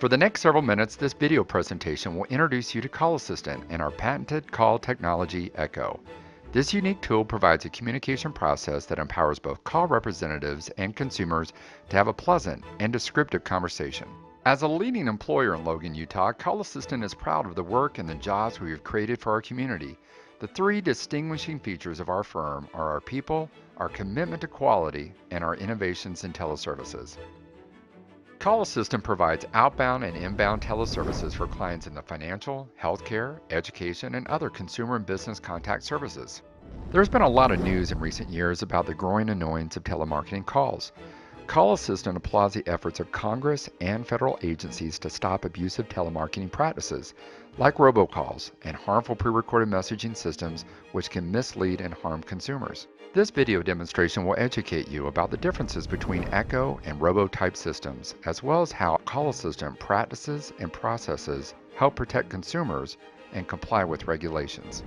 For the next several minutes, this video presentation will introduce you to CallAssistant and our patented call technology, Echo. This unique tool provides a communication process that empowers both call representatives and consumers to have a pleasant and descriptive conversation. As a leading employer in Logan, Utah, CallAssistant is proud of the work and the jobs we have created for our community. The three distinguishing features of our firm are our people, our commitment to quality, and our innovations in teleservices. CallAssistant provides outbound and inbound teleservices for clients in the financial, healthcare, education, and other consumer and business contact services. There's been a lot of news in recent years about the growing annoyance of telemarketing calls. CallAssistant applauds the efforts of Congress and federal agencies to stop abusive telemarketing practices like robocalls and harmful pre-recorded messaging systems which can mislead and harm consumers. This video demonstration will educate you about the differences between Echo and Robo type systems, as well as how CallAssistant practices and processes help protect consumers and comply with regulations.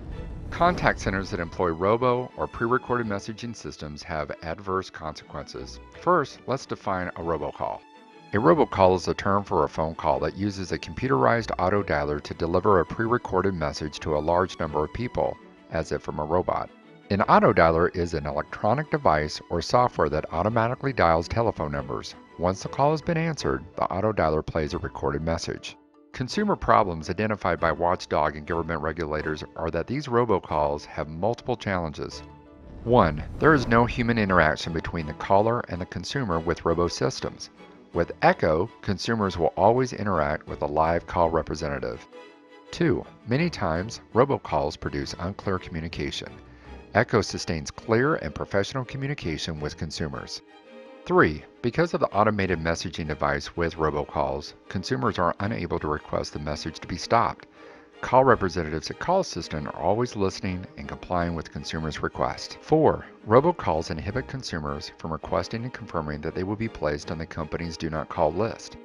Contact centers that employ Robo or pre-recorded messaging systems have adverse consequences. First, let's define a robocall. A robocall is a term for a phone call that uses a computerized auto dialer to deliver a pre-recorded message to a large number of people, as if from a robot. An auto dialer is an electronic device or software that automatically dials telephone numbers. Once the call has been answered, the auto dialer plays a recorded message. Consumer problems identified by watchdog and government regulators are that these robocalls have multiple challenges. 1. There is no human interaction between the caller and the consumer with robo systems. With Echo, consumers will always interact with a live call representative. 2. Many times, robocalls produce unclear communication. Echo sustains clear and professional communication with consumers. 3. Because of the automated messaging device with robocalls, consumers are unable to request the message to be stopped. Call representatives at CallAssistant are always listening and complying with consumers' requests. 4. Robocalls inhibit consumers from requesting and confirming that they will be placed on the company's Do Not Call list.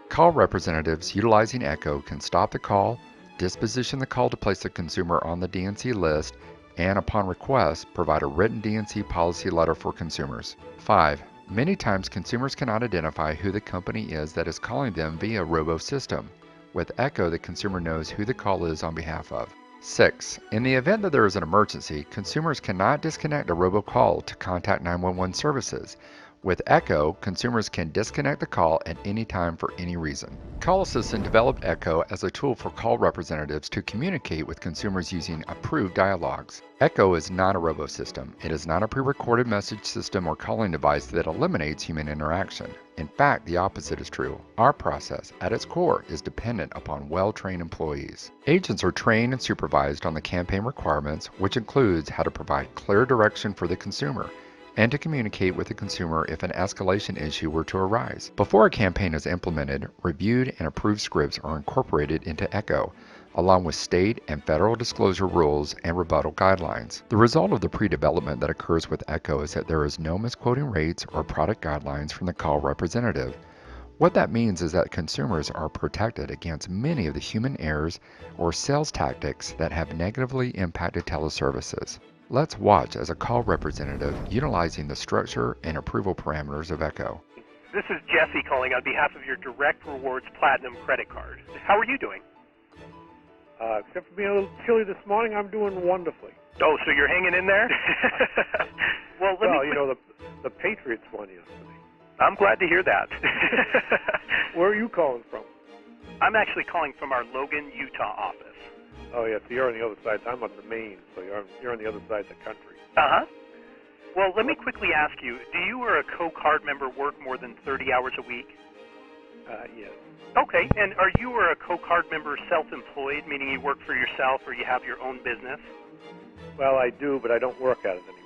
Call representatives utilizing Echo can stop the call, disposition the call to place the consumer on the DNC list, and upon request, provide a written DNC policy letter for consumers. 5. Many times consumers cannot identify who the company is that is calling them via Robo system. With Echo, the consumer knows who the call is on behalf of. 6. In the event that there is an emergency, consumers cannot disconnect a robocall to contact 911 services. With Echo, consumers can disconnect the call at any time for any reason. CallAssistant developed Echo as a tool for call representatives to communicate with consumers using approved dialogues. Echo is not a robo system. It is not a pre-recorded message system or calling device that eliminates human interaction. In fact, the opposite is true. Our process, at its core, is dependent upon well-trained employees. Agents are trained and supervised on the campaign requirements, which includes how to provide clear direction for the consumer, and to communicate with the consumer if an escalation issue were to arise. Before a campaign is implemented, reviewed and approved scripts are incorporated into Echo, along with state and federal disclosure rules and rebuttal guidelines. The result of the pre-development that occurs with Echo is that there is no misquoting rates or product guidelines from the call representative. What that means is that consumers are protected against many of the human errors or sales tactics that have negatively impacted teleservices. Let's watch as a call representative utilizing the structure and approval parameters of Echo. This is Jesse calling on behalf of your Direct Rewards Platinum credit card. How are you doing? Except for being a little chilly this morning, I'm doing wonderfully. Oh, so you're hanging in there? Well, you know, the Patriots won yesterday. I'm glad to hear that. Where are you calling from? I'm actually calling from our Logan, Utah office. Oh, yeah, so you're on the other side. I'm on the Maine, so you're on the other side of the country. Uh-huh. Well, let me quickly ask you, do you or a co-card member work more than 30 hours a week? Yes. Okay, and are you or a co-card member self-employed, meaning you work for yourself or you have your own business? Well, I do, but I don't work at it anymore.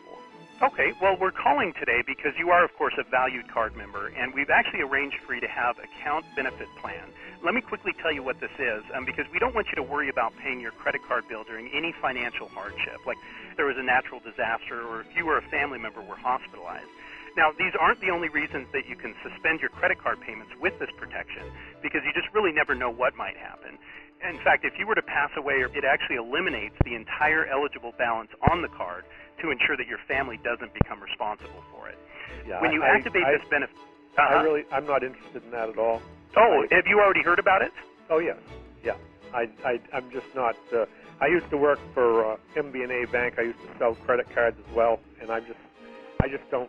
Okay, well, we're calling today because you are, of course, a valued card member, and we've actually arranged for you to have account benefit plan. Let me quickly tell you what this is, because we don't want you to worry about paying your credit card bill during any financial hardship, like there was a natural disaster or if you or a family member were hospitalized. Now, these aren't the only reasons that you can suspend your credit card payments with this protection, because you just really never know what might happen. In fact, if you were to pass away, it actually eliminates the entire eligible balance on the card to ensure that your family doesn't become responsible for it. Yeah, when you activate this benefit... I'm not interested in that at all. Oh, have you already heard about it? Oh, yes. Yeah. I'm just not... I used to work for MB&A Bank. I used to sell credit cards as well, and I just don't...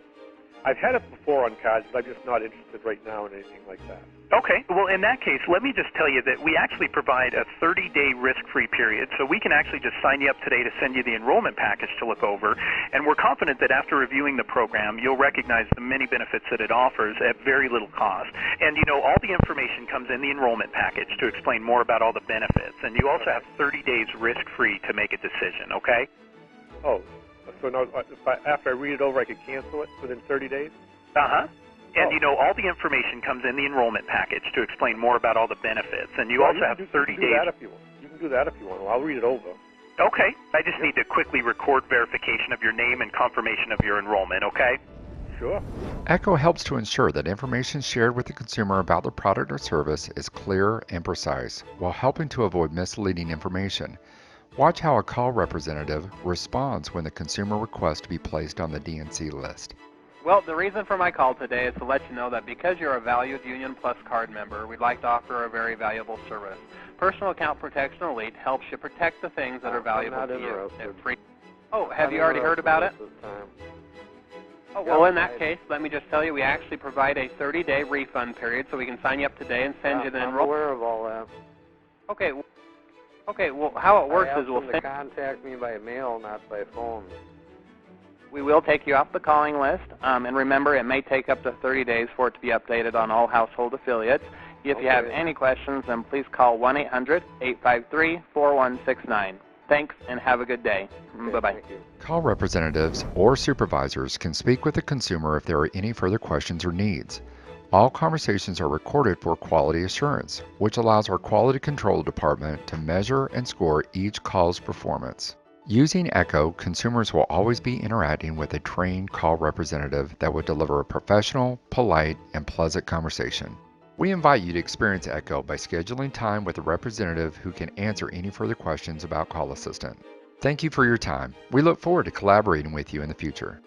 I've had it before on cards, but I'm just not interested right now in anything like that. Okay. Well, in that case, let me just tell you that we actually provide a 30-day risk-free period, so we can actually just sign you up today to send you the enrollment package to look over, and we're confident that after reviewing the program, you'll recognize the many benefits that it offers at very little cost. And, all the information comes in the enrollment package to explain more about all the benefits, and you also have 30 days risk-free to make a decision, okay? Oh, so now after I read it over, I could cancel it within 30 days? Uh-huh. And, all the information comes in the enrollment package to explain more about all the benefits. And you also have 30 days. You can do that if you want. Well, I'll read it over. Okay. I just need to quickly record verification of your name and confirmation of your enrollment, okay? Sure. Echo helps to ensure that information shared with the consumer about the product or service is clear and precise, while helping to avoid misleading information. Watch how a call representative responds when the consumer requests to be placed on the DNC list. Well, the reason for my call today is to let you know that because you're a valued Union Plus card member, we'd like to offer a very valuable service. Personal Account Protection Elite helps you protect the things that are valuable to you. Oh, have you already heard about it? Oh, well, in that case, let me just tell you, we actually provide a 30-day refund period, so we can sign you up today and send you the enrollment. I'm aware of all that. Okay. Okay, well, how it works is we'll send... contact me by mail, not by phone. We will take you off the calling list, and remember, it may take up to 30 days for it to be updated on all household affiliates. If you have any questions, then please call 1-800-853-4169. Thanks, and have a good day. Bye-bye. Call representatives or supervisors can speak with the consumer if there are any further questions or needs. All conversations are recorded for quality assurance, which allows our quality control department to measure and score each call's performance. Using Echo, consumers will always be interacting with a trained call representative that will deliver a professional, polite, and pleasant conversation. We invite you to experience Echo by scheduling time with a representative who can answer any further questions about CallAssistant. Thank you for your time. We look forward to collaborating with you in the future.